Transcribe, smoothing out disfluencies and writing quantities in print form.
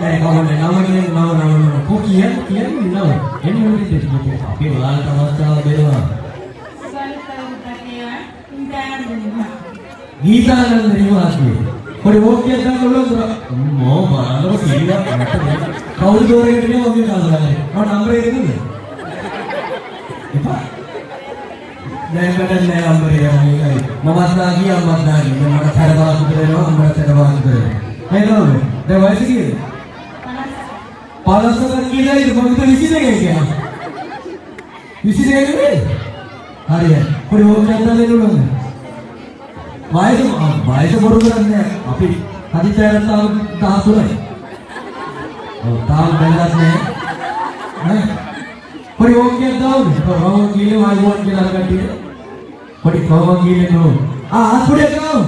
නෑ කවුරුද නම කො කියන්නේ නම එන්නේ මොකද අපි ඔයාලට අවස්ථාව දෙනවා ගීතානන්ද නිවාසයේ පොඩි ඕකේ ගන්න උලුද මෝ බලන්න කිරියක් මට කවුරු දෝරේකට නේ මම කාලේ මම නම්බර් එක දෙන්නද එපා දැන් බඩන් නෑ නම්බර් එක මමත් නාගී අම්මත් නාගී මට තරබා කුතර වෙනවා අම්මට තරබා කුතර වෙනවා නේද දැන් වයස කීයද 50ක් කියලා ඉතින් මම 22 කියනවා 22 නේ හරියට පොඩි ඕකේ ගන්න උලුද වයස බොරු කරන්නේ අපි හදිසියට තාම 13යි. ඔව් තාම බැලුවත් නෑ. පොඩි ඕකේ දාන්න. කොහොම කීලේ වයිවන් කියලා කට්ටිය. පොඩි කොහොම කීලේ නෝ. පොඩි ගාව.